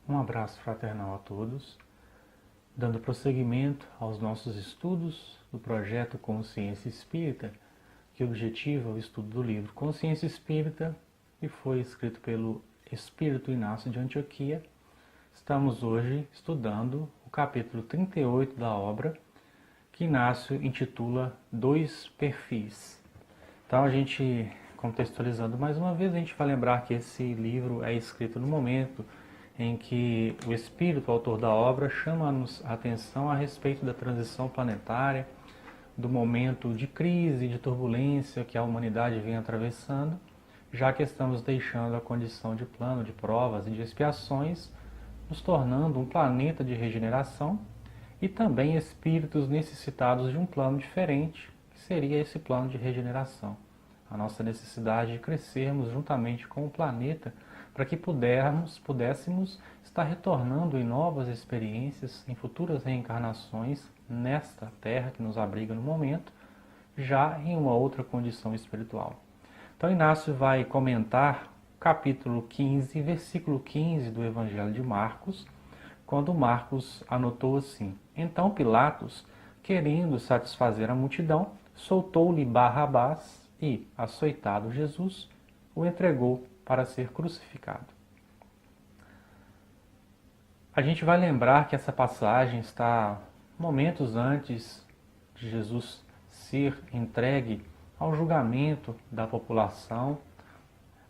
Um abraço fraternal a todos, dando prosseguimento aos nossos estudos do projeto Consciência Espírita, que objetiva o estudo do livro Consciência Espírita, que foi escrito pelo Espírito Inácio de Antioquia. Estamos hoje estudando o capítulo 38 da obra, que Inácio intitula Dois Perfis. Então, a gente, contextualizando mais uma vez, a gente vai lembrar que esse livro é escrito no momento em que o Espírito, autor da obra, chama-nos a atenção a respeito da transição planetária, do momento de crise, de turbulência que a humanidade vem atravessando, já que estamos deixando a condição de plano de provas e de expiações, nos tornando um planeta de regeneração e também espíritos necessitados de um plano diferente, que seria esse plano de regeneração. A nossa necessidade de crescermos juntamente com o planeta para que pudéssemos estar retornando em novas experiências, em futuras reencarnações, nesta Terra que nos abriga no momento, já em uma outra condição espiritual. Então Inácio vai comentar o capítulo 15, versículo 15 do Evangelho de Marcos, quando Marcos anotou assim: Então Pilatos, querendo satisfazer a multidão, soltou-lhe Barrabás e, açoitado Jesus, o entregou para ser crucificado. A gente vai lembrar que essa passagem está momentos antes de Jesus ser entregue ao julgamento da população,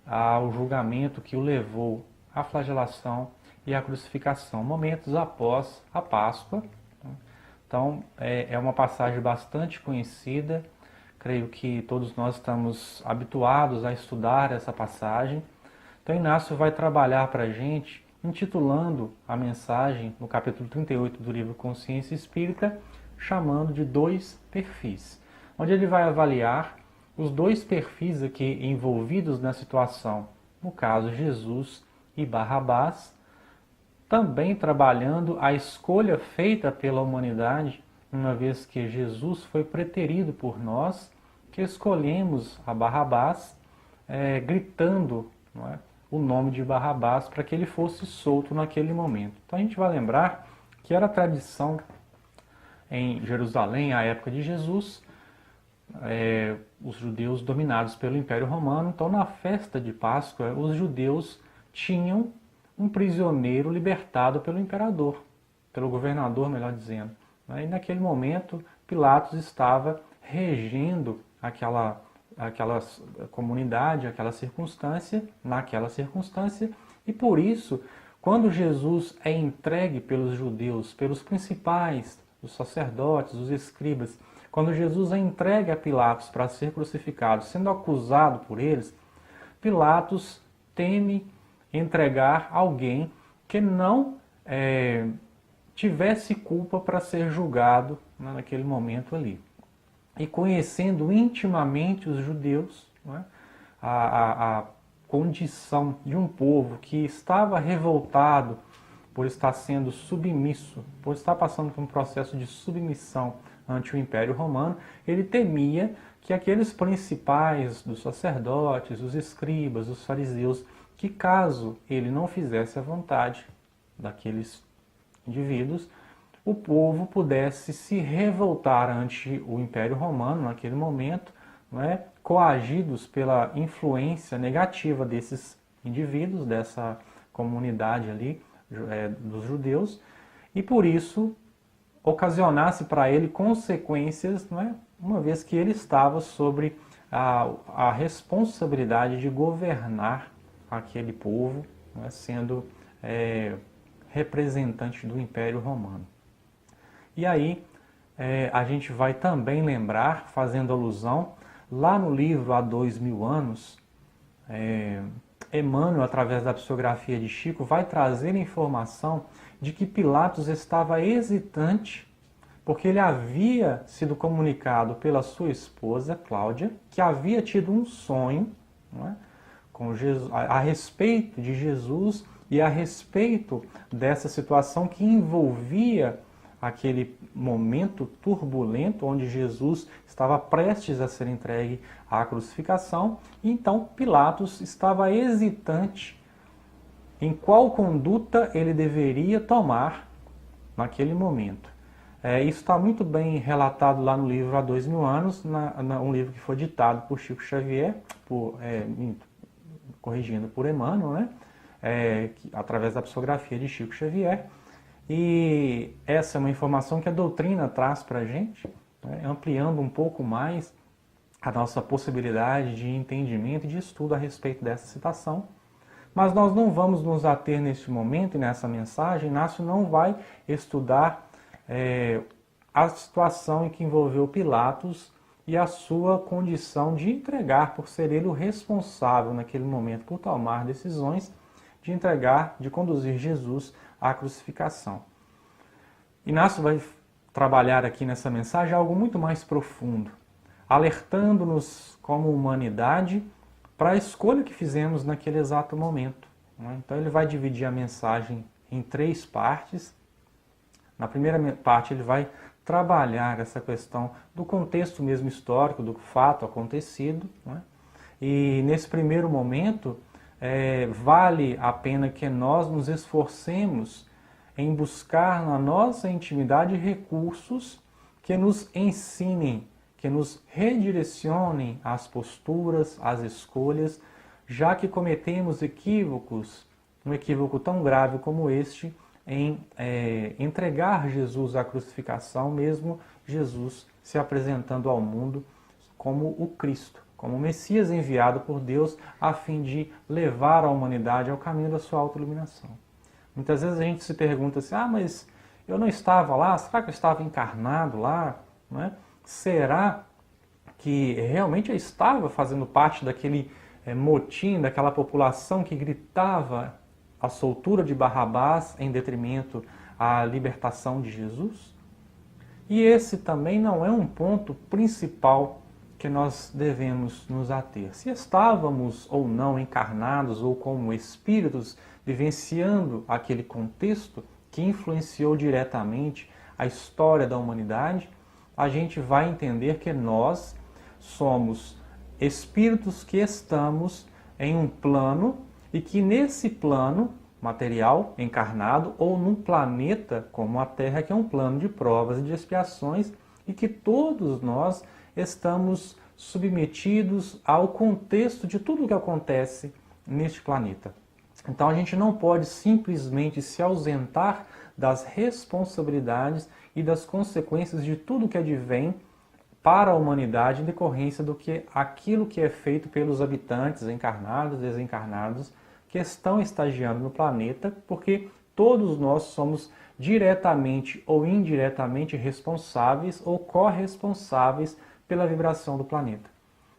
ao julgamento que o levou à flagelação e à crucificação, momentos após a Páscoa. Então, é uma passagem bastante conhecida. Creio que todos nós estamos habituados a estudar essa passagem. Então, Inácio vai trabalhar para a gente, intitulando a mensagem no capítulo 38 do livro Consciência Espírita, chamando de dois perfis, onde ele vai avaliar os dois perfis aqui envolvidos na situação, no caso Jesus e Barrabás, também trabalhando a escolha feita pela humanidade, uma vez que Jesus foi preterido por nós, que escolhemos a Barrabás, gritando, não é, o nome de Barrabás para que ele fosse solto naquele momento. Então a gente vai lembrar que era tradição em Jerusalém, à época de Jesus, os judeus dominados pelo Império Romano. Então na festa de Páscoa, os judeus tinham um prisioneiro libertado pelo imperador, pelo governador, melhor dizendo. E naquele momento, Pilatos estava regendo aquela comunidade, naquela circunstância, e por isso, quando Jesus é entregue pelos judeus, pelos principais, os sacerdotes, os escribas, quando Jesus é entregue a Pilatos para ser crucificado, sendo acusado por eles, Pilatos teme entregar alguém que não tivesse culpa para ser julgado naquele momento ali. E conhecendo intimamente os judeus, a condição de um povo que estava revoltado por estar sendo submisso, por estar passando por um processo de submissão ante o Império Romano, ele temia que aqueles principais dos sacerdotes, os escribas, os fariseus, que caso ele não fizesse a vontade daqueles indivíduos, o povo pudesse se revoltar ante o Império Romano naquele momento, coagidos pela influência negativa desses indivíduos, dessa comunidade ali, dos judeus, e por isso ocasionasse para ele consequências, uma vez que ele estava sobre a responsabilidade de governar aquele povo, sendo representante do Império Romano. E aí a gente vai também lembrar, fazendo alusão, lá no livro Há 2000 anos, Emmanuel, através da psicografia de Chico, vai trazer informação de que Pilatos estava hesitante, porque ele havia sido comunicado pela sua esposa, Cláudia, que havia tido um sonho com Jesus, a respeito de Jesus e a respeito dessa situação que envolvia aquele momento turbulento onde Jesus estava prestes a ser entregue à crucificação. E então Pilatos estava hesitante em qual conduta ele deveria tomar naquele momento. Isso está muito bem relatado lá no livro Há 2000 anos, um livro que foi ditado por Chico Xavier, corrigindo por Emmanuel, né? Através da psicografia de Chico Xavier. E essa é uma informação que a doutrina traz para a gente, né? Ampliando um pouco mais a nossa possibilidade de entendimento e de estudo a respeito dessa citação. Mas nós não vamos nos ater neste momento e nessa mensagem. Inácio não vai estudar a situação em que envolveu Pilatos e a sua condição de entregar, por ser ele o responsável naquele momento por tomar decisões, de entregar, de conduzir Jesus à crucificação. Inácio vai trabalhar aqui nessa mensagem algo muito mais profundo, alertando-nos como humanidade para a escolha que fizemos naquele exato momento. Então ele vai dividir a mensagem em 3 partes. Na primeira parte ele vai trabalhar essa questão do contexto mesmo histórico, do fato acontecido, né? E nesse primeiro momento vale a pena que nós nos esforcemos em buscar na nossa intimidade recursos que nos ensinem, que nos redirecionem às posturas, às escolhas, já que cometemos equívocos, um equívoco tão grave como este, em entregar Jesus à crucificação, mesmo Jesus se apresentando ao mundo como o Cristo, como o Messias enviado por Deus a fim de levar a humanidade ao caminho da sua autoiluminação. Muitas vezes a gente se pergunta assim, mas eu não estava lá, será que eu estava encarnado lá? Não é? Será que realmente eu estava fazendo parte daquele motim, daquela população que gritava a soltura de Barrabás em detrimento à libertação de Jesus? E esse também não é um ponto principal que nós devemos nos ater. Se estávamos ou não encarnados ou como espíritos vivenciando aquele contexto que influenciou diretamente a história da humanidade, a gente vai entender que nós somos espíritos que estamos em um plano e que nesse plano material, encarnado, ou num planeta como a Terra, que é um plano de provas e de expiações, e que todos nós estamos submetidos ao contexto de tudo o que acontece neste planeta. Então a gente não pode simplesmente se ausentar das responsabilidades e das consequências de tudo que advém para a humanidade em decorrência do que aquilo que é feito pelos habitantes encarnados, desencarnados, que estão estagiando no planeta, porque todos nós somos diretamente ou indiretamente responsáveis ou corresponsáveis pela vibração do planeta.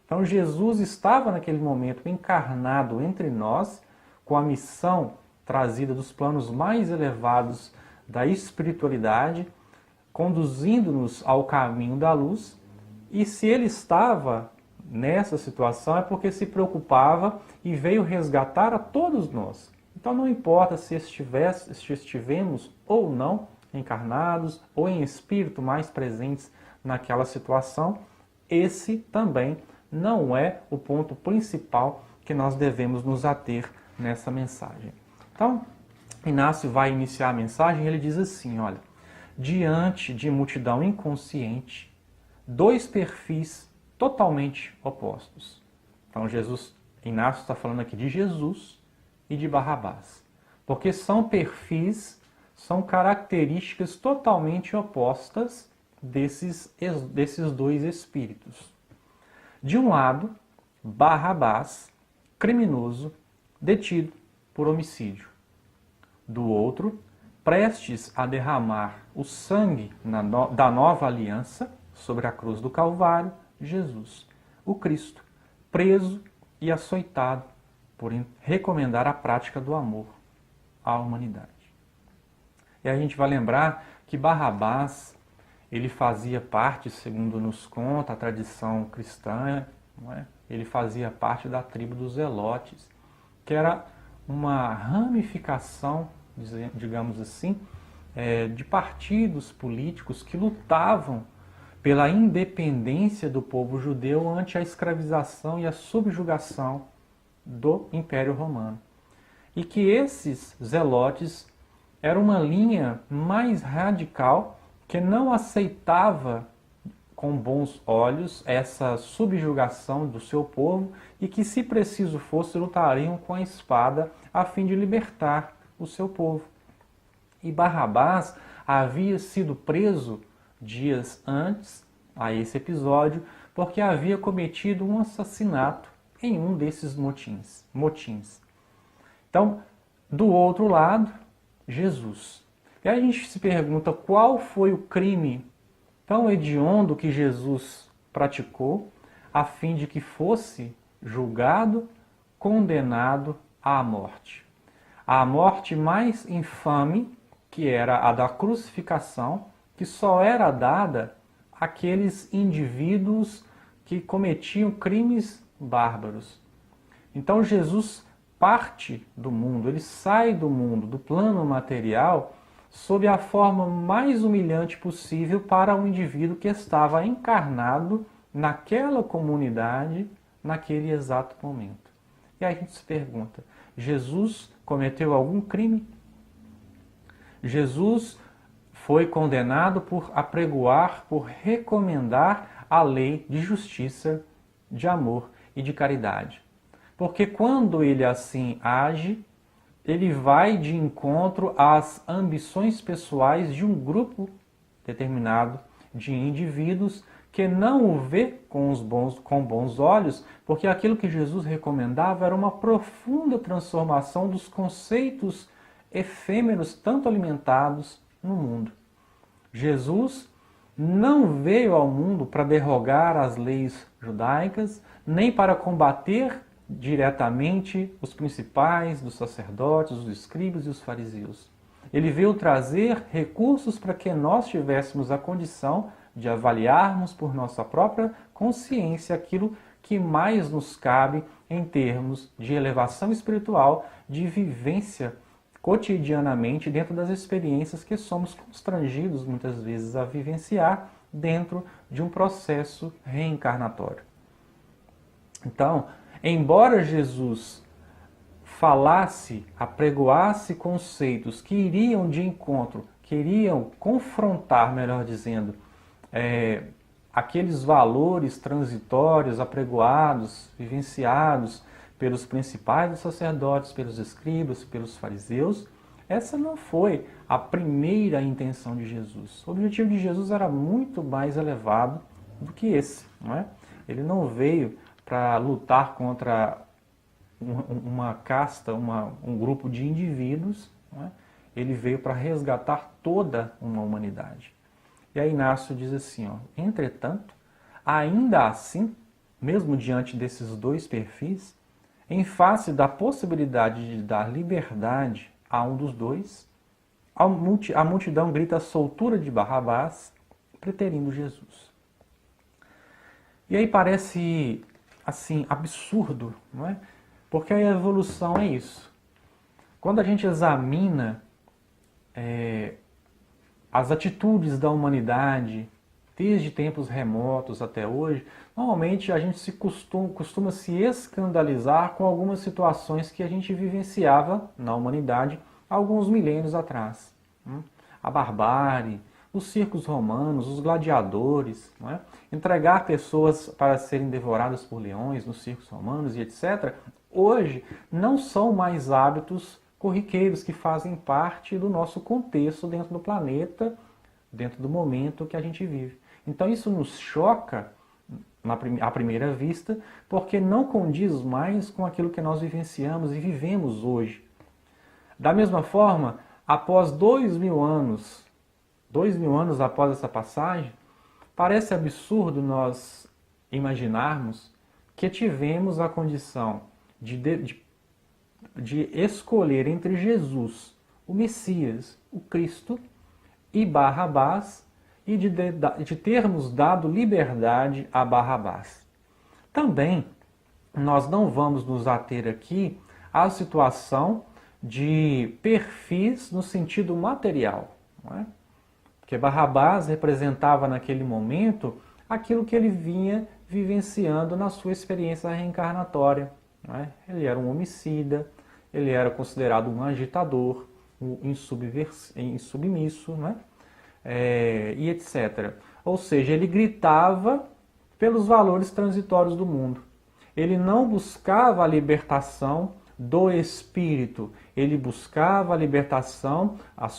Então Jesus estava naquele momento encarnado entre nós, com a missão trazida dos planos mais elevados da espiritualidade, conduzindo-nos ao caminho da luz. E se ele estava nessa situação é porque se preocupava e veio resgatar a todos nós. Então não importa se estivemos ou não encarnados ou em espírito mais presentes naquela situação, esse também não é o ponto principal que nós devemos nos ater nessa mensagem. Então, Inácio vai iniciar a mensagem e ele diz assim, olha, diante de multidão inconsciente, 2 perfis totalmente opostos. Então, Inácio está falando aqui de Jesus e de Barrabás, porque são perfis, são características totalmente opostas desses 2 espíritos. De um lado, Barrabás, criminoso, detido por homicídio. Do outro, prestes a derramar o sangue da nova aliança sobre a cruz do Calvário, Jesus, o Cristo, preso e açoitado por recomendar a prática do amor à humanidade. E a gente vai lembrar que Barrabás, ele fazia parte, segundo nos conta a tradição cristã, não é? Ele fazia parte da tribo dos Zelotes, que era uma ramificação, digamos assim, de partidos políticos que lutavam pela independência do povo judeu ante a escravização e a subjugação do Império Romano. e que esses zelotes eram uma linha mais radical que não aceitava com bons olhos essa subjugação do seu povo e que, se preciso fosse, lutariam com a espada a fim de libertar o seu povo. E Barrabás havia sido preso dias antes a esse episódio porque havia cometido um assassinato em um desses motins. Então, do outro lado, Jesus. E aí a gente se pergunta qual foi o crime tão hediondo que Jesus praticou a fim de que fosse julgado, condenado à morte. A morte mais infame, que era a da crucificação, que só era dada àqueles indivíduos que cometiam crimes bárbaros. Então Jesus parte do mundo, ele sai do mundo, do plano material, sob a forma mais humilhante possível para um indivíduo que estava encarnado naquela comunidade, naquele exato momento. E aí a gente se pergunta, Jesus cometeu algum crime? Jesus foi condenado por apregoar, por recomendar a lei de justiça, de amor e de caridade. Porque quando ele assim age, ele vai de encontro às ambições pessoais de um grupo determinado de indivíduos que não o vê com bons olhos, porque aquilo que Jesus recomendava era uma profunda transformação dos conceitos efêmeros tanto alimentados no mundo. Jesus não veio ao mundo para derrogar as leis judaicas, nem para combater diretamente os principais, dos sacerdotes, os escribas e os fariseus. Ele veio trazer recursos para que nós tivéssemos a condição de avaliarmos por nossa própria consciência aquilo que mais nos cabe em termos de elevação espiritual, de vivência cotidianamente dentro das experiências que somos constrangidos muitas vezes a vivenciar dentro de um processo reencarnatório. Então, embora Jesus falasse, apregoasse conceitos que iriam de encontro, queriam confrontar, melhor dizendo, aqueles valores transitórios, apregoados, vivenciados pelos principais sacerdotes, pelos escribas, pelos fariseus, essa não foi a primeira intenção de Jesus. O objetivo de Jesus era muito mais elevado do que esse, não é? Ele não veio para lutar contra uma casta, um grupo de indivíduos, não é? Ele veio para resgatar toda uma humanidade. E aí Inácio diz assim, entretanto, ainda assim, mesmo diante desses dois perfis, em face da possibilidade de dar liberdade a um dos dois, a multidão grita a soltura de Barrabás, preterindo Jesus. E aí parece assim absurdo, não é? Porque a evolução é isso. Quando a gente examina as atitudes da humanidade, desde tempos remotos até hoje, normalmente a gente costuma se escandalizar com algumas situações que a gente vivenciava na humanidade alguns milênios atrás. A barbárie, os circos romanos, os gladiadores, não é? Entregar pessoas para serem devoradas por leões nos circos romanos e etc., hoje não são mais hábitos corriqueiros que fazem parte do nosso contexto dentro do planeta, dentro do momento que a gente vive. Então isso nos choca à primeira vista, porque não condiz mais com aquilo que nós vivenciamos e vivemos hoje. Da mesma forma, após 2000 anos após essa passagem, parece absurdo nós imaginarmos que tivemos a condição de escolher entre Jesus, o Messias, o Cristo, e Barrabás, e de termos dado liberdade a Barrabás. Também, nós não vamos nos ater aqui à situação de perfis no sentido material, não é? Porque Barrabás representava naquele momento aquilo que ele vinha vivenciando na sua experiência reencarnatória, não é? Ele era um homicida, ele era considerado um agitador, um insubmisso, né? E etc. Ou seja, ele gritava pelos valores transitórios do mundo. Ele não buscava a libertação do espírito, ele buscava a libertação da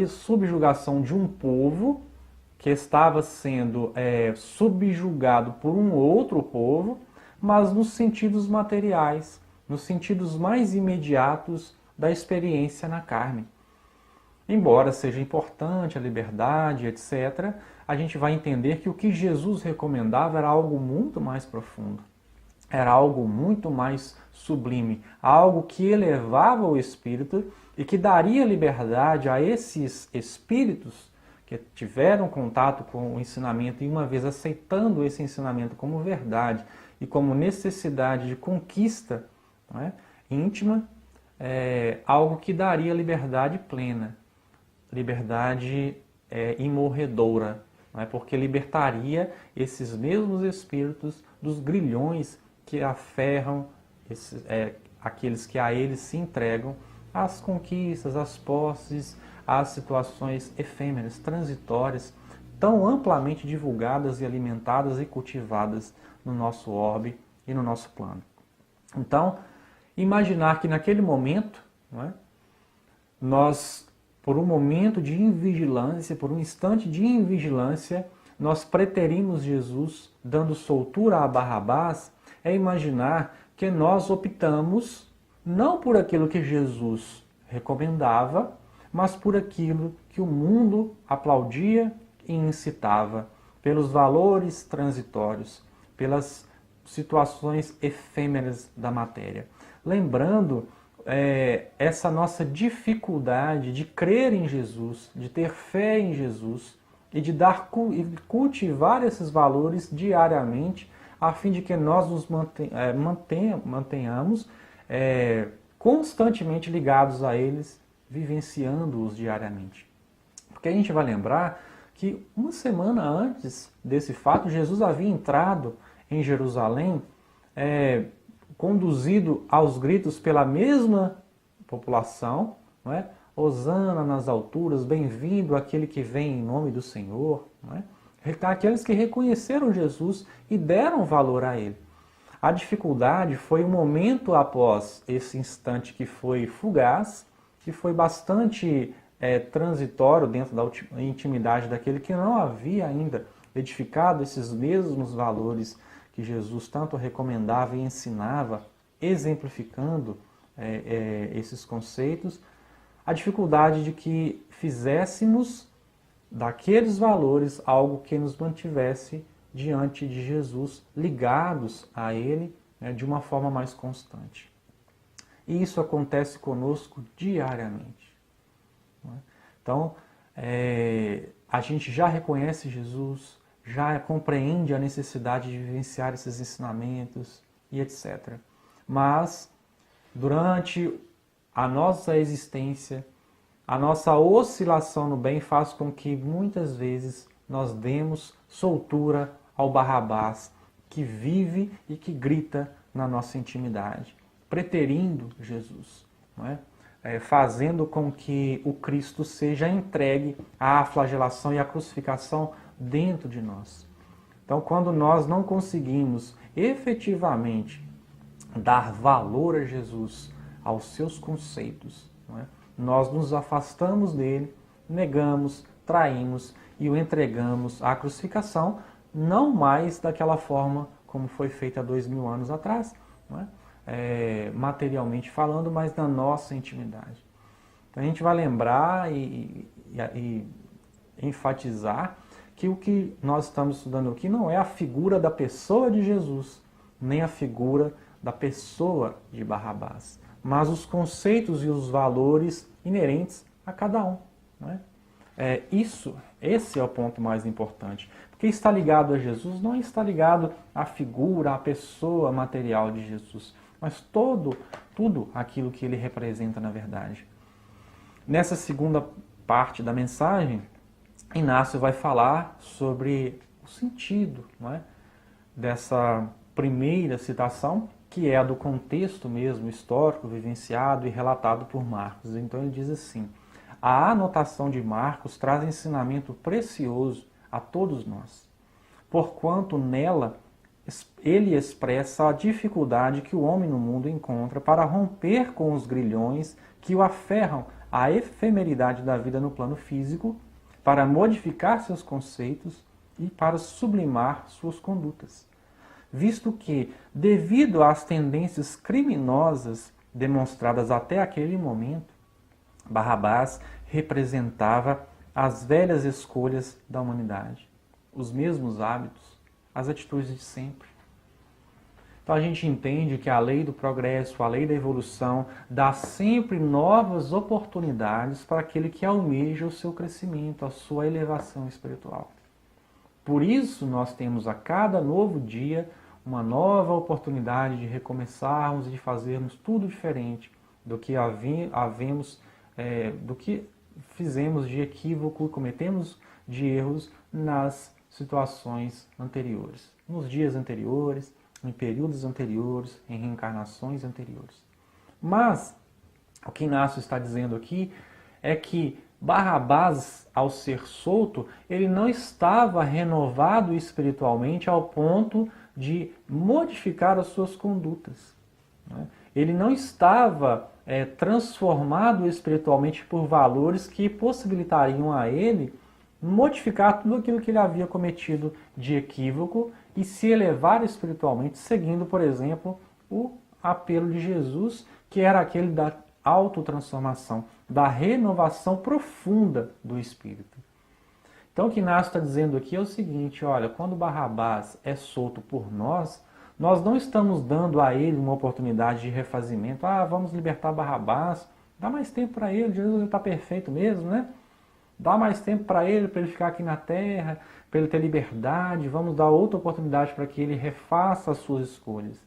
subjugação de um povo que estava sendo subjugado por um outro povo, mas nos sentidos materiais, nos sentidos mais imediatos da experiência na carne. Embora seja importante a liberdade, etc., a gente vai entender que o que Jesus recomendava era algo muito mais profundo. Era algo muito mais sublime, algo que elevava o espírito e que daria liberdade a esses espíritos que tiveram contato com o ensinamento e uma vez aceitando esse ensinamento como verdade e como necessidade de conquista, né, íntima, algo que daria liberdade plena, liberdade imorredoura, né, porque libertaria esses mesmos espíritos dos grilhões que aferram aqueles que a eles se entregam, às conquistas, às posses, às situações efêmeras, transitórias, tão amplamente divulgadas e alimentadas e cultivadas no nosso orbe e no nosso plano. Então, imaginar que naquele momento, não é, nós, por um momento de invigilância, por um instante de invigilância, nós preterimos Jesus dando soltura a Barrabás, é imaginar que nós optamos não por aquilo que Jesus recomendava, mas por aquilo que o mundo aplaudia e incitava, pelos valores transitórios, pelas situações efêmeras da matéria. Lembrando essa nossa dificuldade de crer em Jesus, de ter fé em Jesus e de cultivar esses valores diariamente, a fim de que nós nos mantenhamos constantemente ligados a eles, vivenciando-os diariamente. Porque a gente vai lembrar que uma semana antes desse fato, Jesus havia entrado em Jerusalém, conduzido aos gritos pela mesma população, não é? Hosana nas alturas, bem-vindo aquele que vem em nome do Senhor, não é? Aqueles que reconheceram Jesus e deram valor a ele. A dificuldade foi um momento após esse instante que foi fugaz, que foi bastante transitório dentro da intimidade daquele que não havia ainda edificado esses mesmos valores que Jesus tanto recomendava e ensinava, exemplificando esses conceitos. A dificuldade de que fizéssemos daqueles valores algo que nos mantivesse diante de Jesus, ligados a Ele, né, de uma forma mais constante. E isso acontece conosco diariamente. Não é? Então, a gente já reconhece Jesus, já compreende a necessidade de vivenciar esses ensinamentos e etc. Mas, durante a nossa existência, a nossa oscilação no bem faz com que muitas vezes nós demos soltura ao Barrabás, que vive e que grita na nossa intimidade, preterindo Jesus, não é? Fazendo com que o Cristo seja entregue à flagelação e à crucificação dentro de nós. Então, quando nós não conseguimos efetivamente dar valor a Jesus, aos seus conceitos, não é? Nós nos afastamos dele, negamos, traímos e o entregamos à crucificação, não mais daquela forma como foi feita há 2000 anos atrás, não é? Materialmente falando, mas na nossa intimidade. Então a gente vai lembrar e enfatizar que o que nós estamos estudando aqui não é a figura da pessoa de Jesus, nem a figura da pessoa de Barrabás, mas os conceitos e os valores inerentes a cada um. Não é? Esse é o ponto mais importante. Porque está ligado a Jesus não está ligado à figura, à pessoa material de Jesus, mas tudo aquilo que ele representa na verdade. Nessa segunda parte da mensagem, Inácio vai falar sobre o sentido, não é, dessa primeira citação, que é a do contexto mesmo histórico, vivenciado e relatado por Marcos. Então ele diz assim: a anotação de Marcos traz ensinamento precioso a todos nós, porquanto nela ele expressa a dificuldade que o homem no mundo encontra para romper com os grilhões que o aferram à efemeridade da vida no plano físico, para modificar seus conceitos e para sublimar suas condutas. Visto que, devido às tendências criminosas demonstradas até aquele momento, Barrabás representava as velhas escolhas da humanidade, os mesmos hábitos, as atitudes de sempre. Então a gente entende que a lei do progresso, a lei da evolução, dá sempre novas oportunidades para aquele que almeja o seu crescimento, a sua elevação espiritual. Por isso nós temos a cada novo dia uma nova oportunidade de recomeçarmos e de fazermos tudo diferente do que do que fizemos de equívoco e cometemos de erros nas situações anteriores, nos dias anteriores, em períodos anteriores, em reencarnações anteriores. Mas o que Inácio está dizendo aqui é que Barrabás, ao ser solto, ele não estava renovado espiritualmente ao ponto de modificar as suas condutas. Ele não estava transformado espiritualmente por valores que possibilitariam a ele modificar tudo aquilo que ele havia cometido de equívoco e se elevar espiritualmente, seguindo, por exemplo, o apelo de Jesus, que era aquele da autotransformação, da renovação profunda do espírito. Então o que Inácio está dizendo aqui é o seguinte: olha, quando Barrabás é solto por nós não estamos dando a ele uma oportunidade de refazimento. Vamos libertar Barrabás, dá mais tempo para ele, Jesus está perfeito mesmo, né? Dá mais tempo para ele ficar aqui na terra, para ele ter liberdade, vamos dar outra oportunidade para que ele refaça as suas escolhas,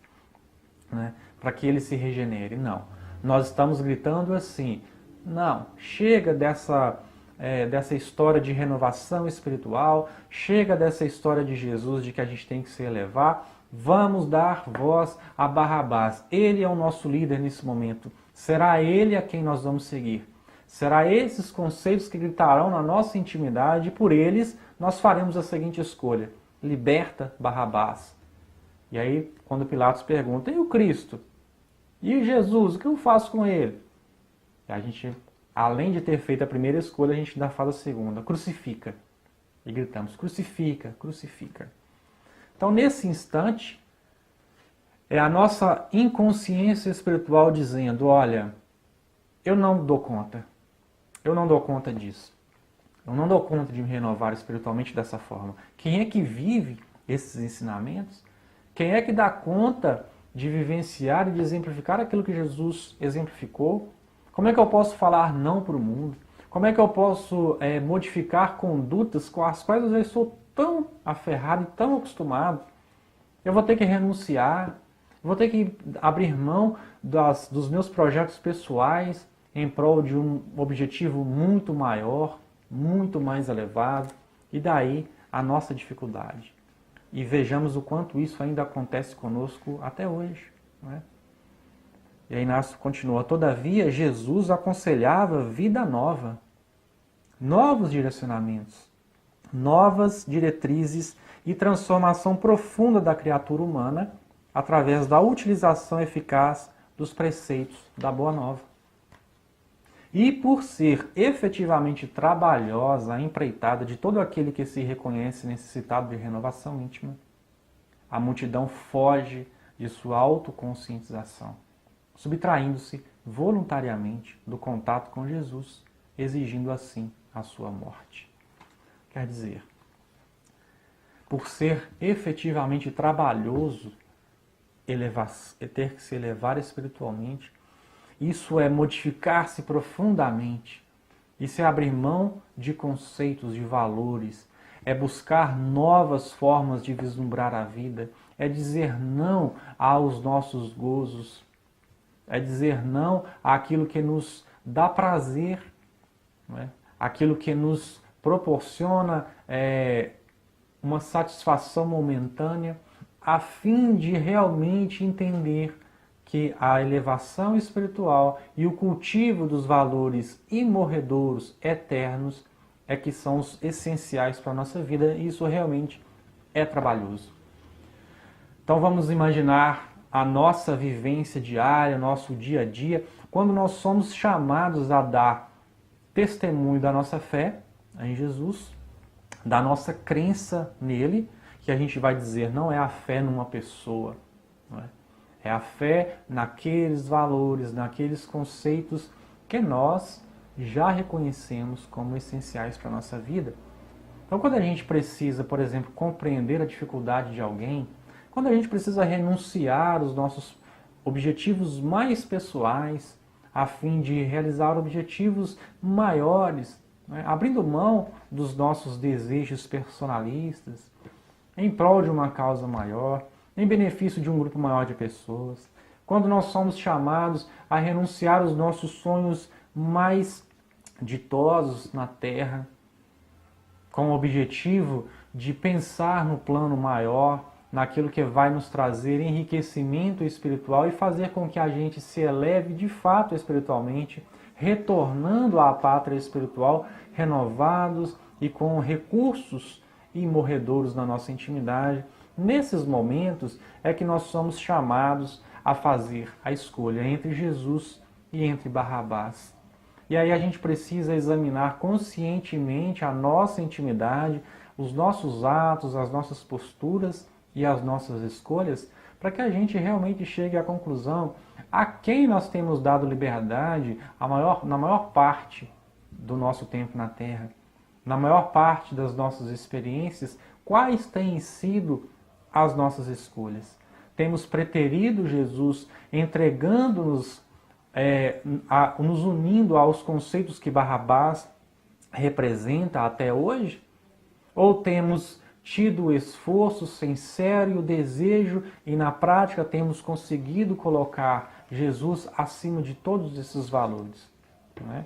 né? Para que ele se regenere. Não, nós estamos gritando assim: não, chega dessa história de renovação espiritual, chega dessa história de Jesus, de que a gente tem que se elevar, vamos dar voz a Barrabás. Ele é o nosso líder nesse momento, será ele a quem nós vamos seguir. Será esses conceitos que gritarão na nossa intimidade, e por eles nós faremos a seguinte escolha: liberta Barrabás. E aí, quando Pilatos pergunta: e o Cristo? E Jesus, o que eu faço com ele? E a gente, além de ter feito a primeira escolha, a gente ainda faz a segunda: crucifica. E gritamos: crucifica, crucifica. Então, nesse instante, é a nossa inconsciência espiritual dizendo: olha, eu não dou conta. Eu não dou conta disso. Eu não dou conta de me renovar espiritualmente dessa forma. Quem é que vive esses ensinamentos? Quem é que dá conta de vivenciar e de exemplificar aquilo que Jesus exemplificou? Como é que eu posso falar não para o mundo? Como é que eu posso modificar condutas com as quais eu já estou tão aferrado e tão acostumado? Eu vou ter que renunciar, vou ter que abrir mão dos meus projetos pessoais em prol de um objetivo muito maior, muito mais elevado, e daí a nossa dificuldade. E vejamos o quanto isso ainda acontece conosco até hoje, não é? E aí Inácio continua: todavia Jesus aconselhava vida nova, novos direcionamentos, novas diretrizes e transformação profunda da criatura humana através da utilização eficaz dos preceitos da Boa Nova. E por ser efetivamente trabalhosa a empreitada de todo aquele que se reconhece necessitado de renovação íntima, a multidão foge de sua autoconscientização, subtraindo-se voluntariamente do contato com Jesus, exigindo assim a sua morte. Quer dizer, por ser efetivamente trabalhoso ter que se elevar espiritualmente, isso é modificar-se profundamente, isso é abrir mão de conceitos, de valores, é buscar novas formas de vislumbrar a vida, é dizer não aos nossos gozos, é dizer não àquilo que nos dá prazer, não é? Aquilo que nos proporciona uma satisfação momentânea, a fim de realmente entender que a elevação espiritual e o cultivo dos valores imorredouros, eternos, é que são os essenciais para a nossa vida, e isso realmente é trabalhoso. Então vamos imaginar a nossa vivência diária, nosso dia a dia, quando nós somos chamados a dar testemunho da nossa fé em Jesus, da nossa crença nele, que a gente vai dizer não é a fé numa pessoa, não é? É a fé naqueles valores, naqueles conceitos que nós já reconhecemos como essenciais para a nossa vida. Então, quando a gente precisa, por exemplo, compreender a dificuldade de alguém, quando a gente precisa renunciar os nossos objetivos mais pessoais, a fim de realizar objetivos maiores, né? Abrindo mão dos nossos desejos personalistas, em prol de uma causa maior, em benefício de um grupo maior de pessoas. Quando nós somos chamados a renunciar os nossos sonhos mais ditosos na Terra, com o objetivo de pensar no plano maior, naquilo que vai nos trazer enriquecimento espiritual e fazer com que a gente se eleve de fato espiritualmente, retornando à pátria espiritual, renovados e com recursos imorredouros na nossa intimidade. Nesses momentos é que nós somos chamados a fazer a escolha entre Jesus e entre Barrabás. E aí a gente precisa examinar conscientemente a nossa intimidade, os nossos atos, as nossas posturas e as nossas escolhas, para que a gente realmente chegue à conclusão a quem nós temos dado liberdade na maior parte do nosso tempo na Terra, na maior parte das nossas experiências, quais têm sido as nossas escolhas. Temos preterido Jesus, entregando-nos, nos unindo aos conceitos que Barrabás representa até hoje? Ou temos tido o esforço sincero e o desejo e na prática temos conseguido colocar Jesus acima de todos esses valores? Não é?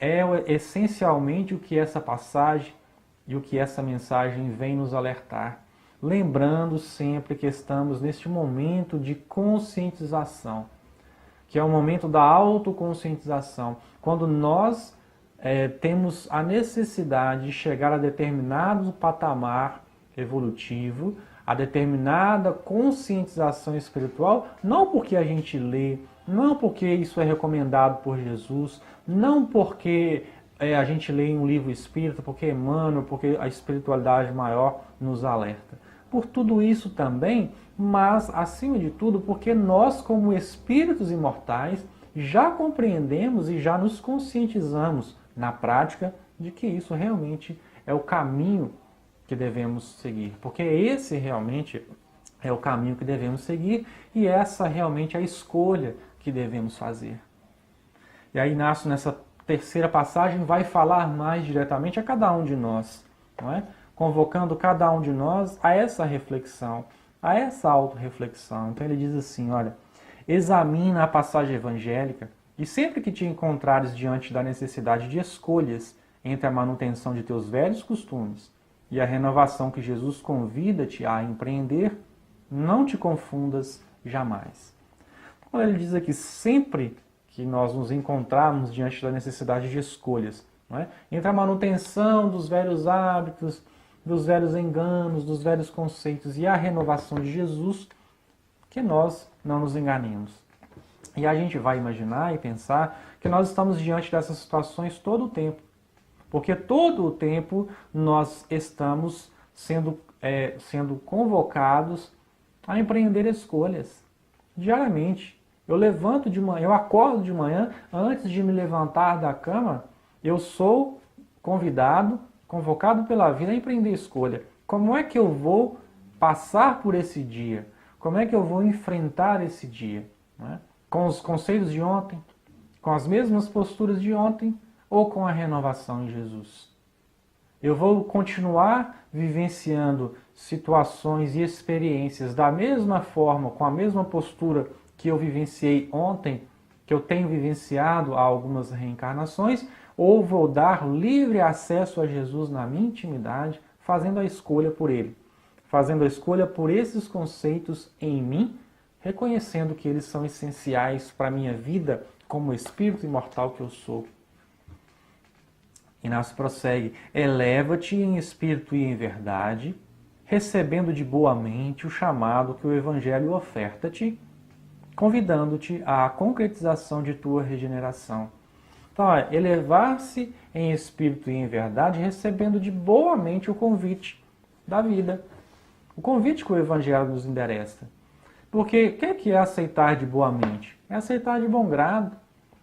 É essencialmente o que essa passagem e o que essa mensagem vem nos alertar. Lembrando sempre que estamos neste momento de conscientização, que é o momento da autoconscientização, quando nós temos a necessidade de chegar a determinado patamar evolutivo, a determinada conscientização espiritual, não porque a gente lê, não porque isso é recomendado por Jesus, não porque a gente lê em um livro espírita, porque Emmanuel, porque a espiritualidade maior nos alerta. Por tudo isso também, mas acima de tudo porque nós, como espíritos imortais, já compreendemos e já nos conscientizamos na prática de que isso realmente é o caminho que devemos seguir. Porque esse realmente é o caminho que devemos seguir e essa realmente é a escolha que devemos fazer. E aí Inácio, nessa terceira passagem, vai falar mais diretamente a cada um de nós, não é? Convocando cada um de nós a essa reflexão, a essa autorreflexão. Então ele diz assim, olha, examina a passagem evangélica e sempre que te encontrares diante da necessidade de escolhas entre a manutenção de teus velhos costumes e a renovação que Jesus convida-te a empreender, não te confundas jamais. Quando ele diz aqui, sempre que nós nos encontrarmos diante da necessidade de escolhas, não é? Entre a manutenção dos velhos hábitos, dos velhos enganos, dos velhos conceitos e a renovação de Jesus, que nós não nos enganemos. E a gente vai imaginar e pensar que nós estamos diante dessas situações todo o tempo. Porque todo o tempo nós estamos sendo convocados a empreender escolhas. Diariamente. Eu levanto de manhã, eu acordo de manhã, antes de me levantar da cama, eu sou convocado pela vida a empreender escolha. Como é que eu vou passar por esse dia? Como é que eu vou enfrentar esse dia? Não é? Com os conceitos de ontem? Com as mesmas posturas de ontem? Ou com a renovação em Jesus? Eu vou continuar vivenciando situações e experiências da mesma forma, com a mesma postura que eu vivenciei ontem, que eu tenho vivenciado há algumas reencarnações, ou vou dar livre acesso a Jesus na minha intimidade, fazendo a escolha por Ele, fazendo a escolha por esses conceitos em mim, reconhecendo que eles são essenciais para a minha vida como espírito imortal que eu sou. Inácio prossegue: eleva-te em espírito e em verdade, recebendo de boa mente o chamado que o Evangelho oferta-te, convidando-te à concretização de tua regeneração. Então, elevar-se em espírito e em verdade, recebendo de boa mente o convite da vida. O convite que o Evangelho nos endereça. Porque o que é aceitar de boa mente? É aceitar de bom grado,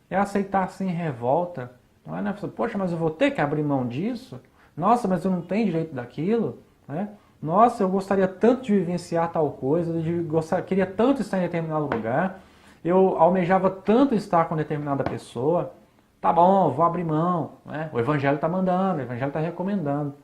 é aceitar sem revolta. Não é, né? Poxa, mas eu vou ter que abrir mão disso? Nossa, mas eu não tenho direito daquilo? Né? Nossa, eu gostaria tanto de vivenciar tal coisa, queria tanto estar em determinado lugar, eu almejava tanto estar com determinada pessoa. Tá bom, vou abrir mão. Né? O Evangelho está mandando, o Evangelho está recomendando.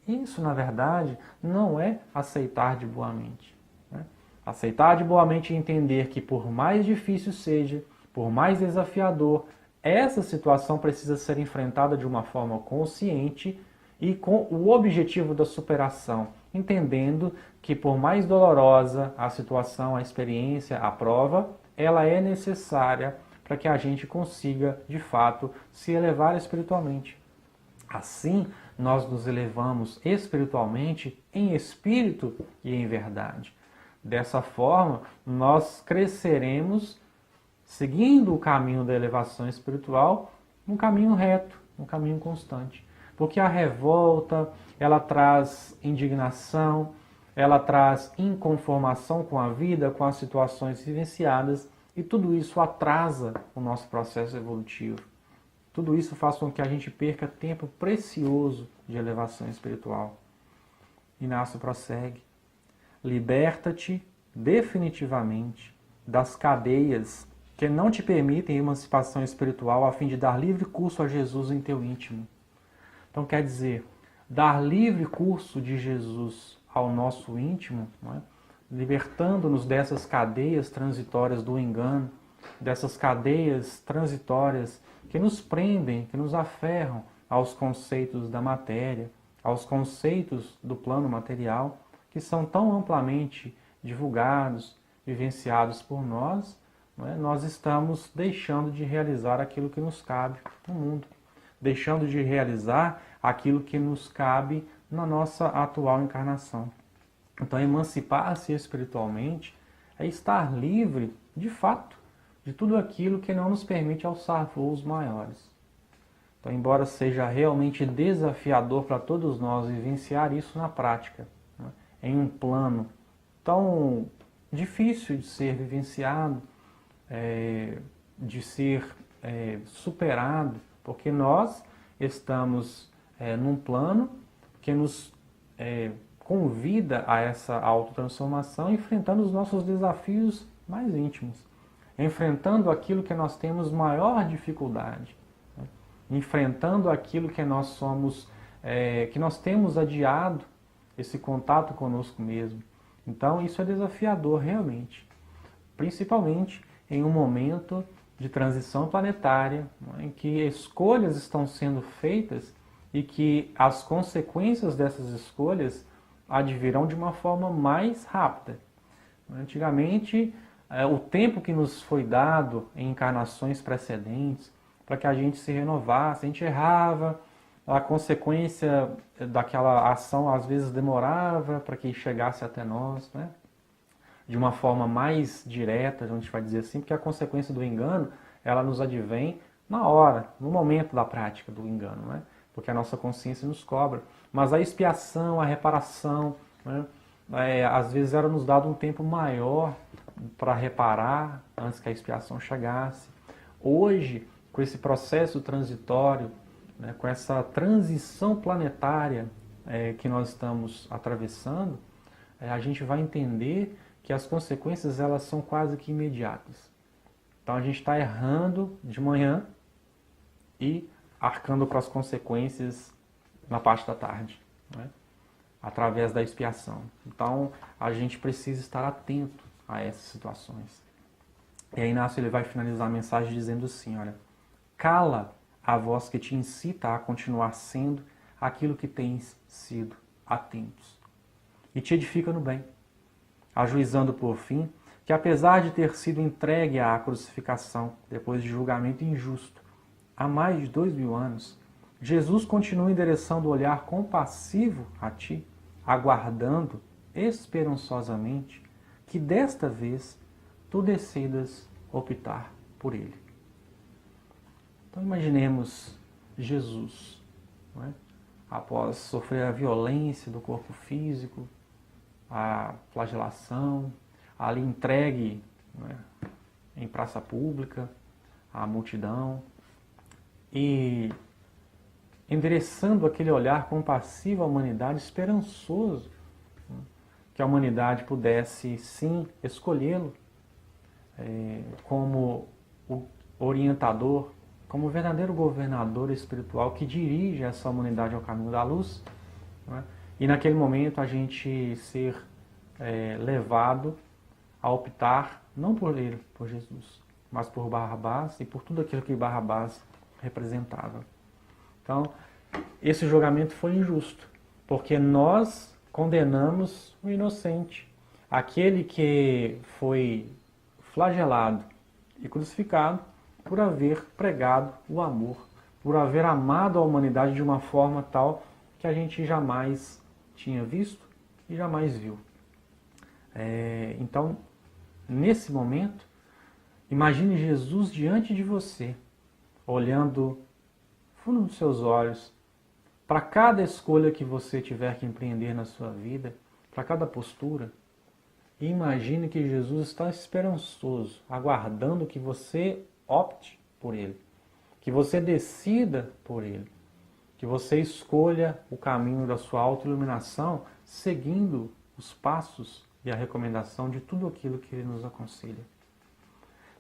Isso, na verdade, não é aceitar de boa mente. Né? Aceitar de boa mente e entender que, por mais difícil seja, por mais desafiador, essa situação precisa ser enfrentada de uma forma consciente e com o objetivo da superação, entendendo que, por mais dolorosa a situação, a experiência, a prova, ela é necessária para que a gente consiga, de fato, se elevar espiritualmente. Assim, nós nos elevamos espiritualmente em espírito e em verdade. Dessa forma, nós cresceremos seguindo o caminho da elevação espiritual, um caminho reto, um caminho constante. Porque a revolta, ela traz indignação, ela traz inconformação com a vida, com as situações vivenciadas, e tudo isso atrasa o nosso processo evolutivo. Tudo isso faz com que a gente perca tempo precioso de elevação espiritual. Inácio prossegue: liberta-te definitivamente das cadeias que não te permitem emancipação espiritual a fim de dar livre curso a Jesus em teu íntimo. Então quer dizer, dar livre curso de Jesus ao nosso íntimo, não é? Libertando-nos dessas cadeias transitórias do engano, dessas cadeias transitórias que nos prendem, que nos aferram aos conceitos da matéria, aos conceitos do plano material, que são tão amplamente divulgados, vivenciados por nós, não é? Nós estamos deixando de realizar aquilo que nos cabe no mundo, deixando de realizar aquilo que nos cabe na nossa atual encarnação. Então, emancipar-se espiritualmente é estar livre, de fato, de tudo aquilo que não nos permite alçar voos maiores. Então, embora seja realmente desafiador para todos nós vivenciar isso na prática, né, em um plano tão difícil de ser vivenciado, de ser superado, porque nós estamos num plano que nos convida a essa autotransformação, enfrentando os nossos desafios mais íntimos, enfrentando aquilo que nós temos maior dificuldade, né? Enfrentando aquilo que nós somos, que nós temos adiado esse contato conosco mesmo. Então isso é desafiador realmente, principalmente em um momento de transição planetária, né, em que escolhas estão sendo feitas e que as consequências dessas escolhas advirão de uma forma mais rápida. Antigamente, o tempo que nos foi dado em encarnações precedentes para que a gente se renovasse, a gente errava, a consequência daquela ação às vezes demorava para que chegasse até nós, né? De uma forma mais direta, a gente vai dizer assim, porque a consequência do engano, ela nos advém na hora, no momento da prática do engano, né? Porque a nossa consciência nos cobra. Mas a expiação, a reparação, né? Às vezes era nos dado um tempo maior para reparar antes que a expiação chegasse. Hoje, com esse processo transitório, né, com essa transição planetária que nós estamos atravessando, a gente vai entender que as consequências elas são quase que imediatas. Então a gente está errando de manhã e arcando com as consequências na parte da tarde, né? Através da expiação. Então a gente precisa estar atento a essas situações. E aí Inácio ele vai finalizar a mensagem dizendo assim, olha: cala a voz que te incita a continuar sendo aquilo que tens sido há tempos. e te edifica no bem, ajuizando por fim que apesar de ter sido entregue à crucificação depois de julgamento injusto há mais de 2000 anos, Jesus continua endereçando o olhar compassivo a ti, aguardando esperançosamente que desta vez tu decidas optar por ele. Então imaginemos Jesus, não é? Após sofrer a violência do corpo físico, a flagelação, ali entregue, não é, em praça pública, à multidão, e endereçando aquele olhar compassivo à humanidade, esperançoso, né, que a humanidade pudesse sim escolhê-lo como o orientador, como o verdadeiro governador espiritual que dirige essa humanidade ao caminho da luz, né? E naquele momento a gente ser levado a optar não por ele, por Jesus, mas por Barrabás e por tudo aquilo que Barrabás representava. Então, esse julgamento foi injusto, porque nós condenamos o inocente, aquele que foi flagelado e crucificado por haver pregado o amor, por haver amado a humanidade de uma forma tal que a gente jamais tinha visto e jamais viu. Então, nesse momento, imagine Jesus diante de você, olhando fundo nos seus olhos, para cada escolha que você tiver que empreender na sua vida, para cada postura, e imagine que Jesus está esperançoso, aguardando que você opte por ele, que você decida por ele, que você escolha o caminho da sua autoiluminação, seguindo os passos e a recomendação de tudo aquilo que ele nos aconselha.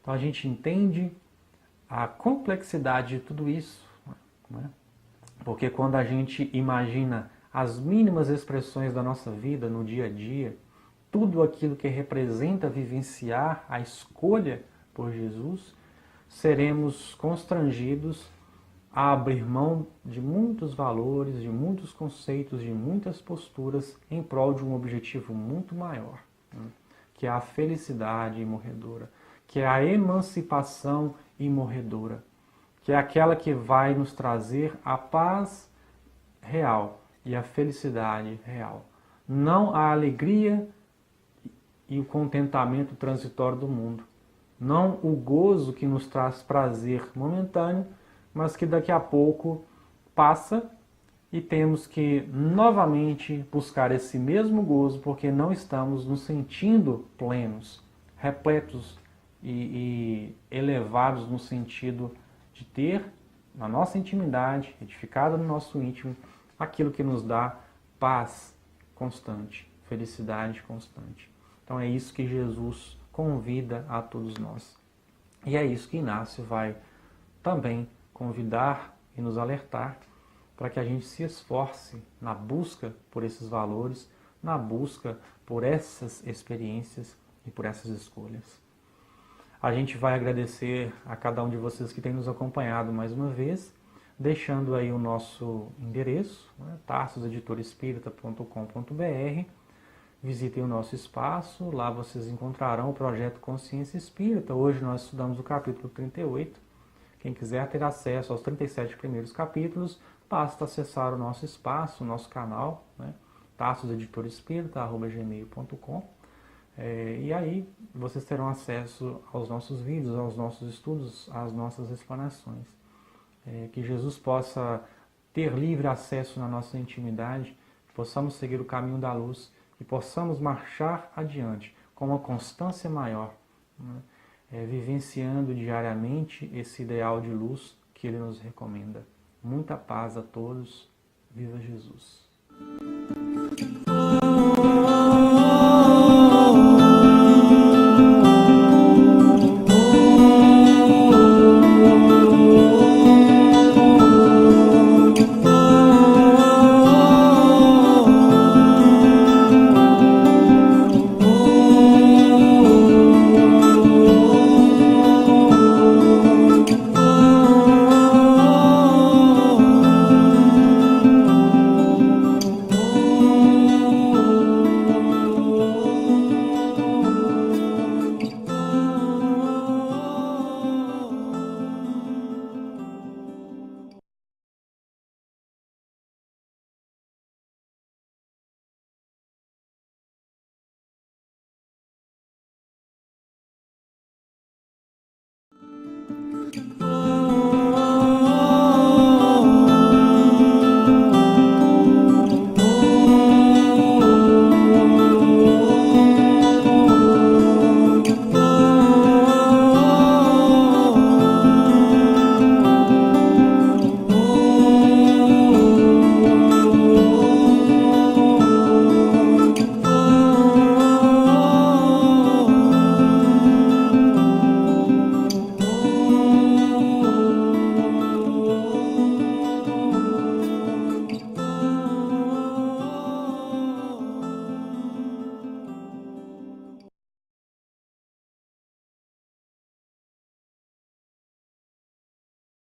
Então a gente entende a complexidade de tudo isso, né? Porque quando a gente imagina as mínimas expressões da nossa vida no dia a dia, tudo aquilo que representa vivenciar a escolha por Jesus, seremos constrangidos a abrir mão de muitos valores, de muitos conceitos, de muitas posturas em prol de um objetivo muito maior, né? Que é a felicidade imorredora, que é a emancipação imorredora, que é aquela que vai nos trazer a paz real e a felicidade real. Não a alegria e o contentamento transitório do mundo. Não o gozo que nos traz prazer momentâneo, mas que daqui a pouco passa e temos que novamente buscar esse mesmo gozo porque não estamos nos sentindo plenos, repletos e elevados no sentido de ter na nossa intimidade, edificado no nosso íntimo, aquilo que nos dá paz constante, felicidade constante. Então é isso que Jesus convida a todos nós. E é isso que Inácio vai também convidar e nos alertar para que a gente se esforce na busca por esses valores, na busca por essas experiências e por essas escolhas. A gente vai agradecer a cada um de vocês que tem nos acompanhado mais uma vez, deixando aí o nosso endereço, né, tarsuseditorespírita.com.br. Visitem o nosso espaço, lá vocês encontrarão o projeto Consciência Espírita. Hoje nós estudamos o capítulo 38. Quem quiser ter acesso aos 37 primeiros capítulos, basta acessar o nosso espaço, o nosso canal, né, tarsuseditorespírita.gmail.com. E aí vocês terão acesso aos nossos vídeos, aos nossos estudos, às nossas explanações. Que Jesus possa ter livre acesso na nossa intimidade, que possamos seguir o caminho da luz e possamos marchar adiante com uma constância maior, né? Vivenciando diariamente esse ideal de luz que Ele nos recomenda. Muita paz a todos. Viva Jesus!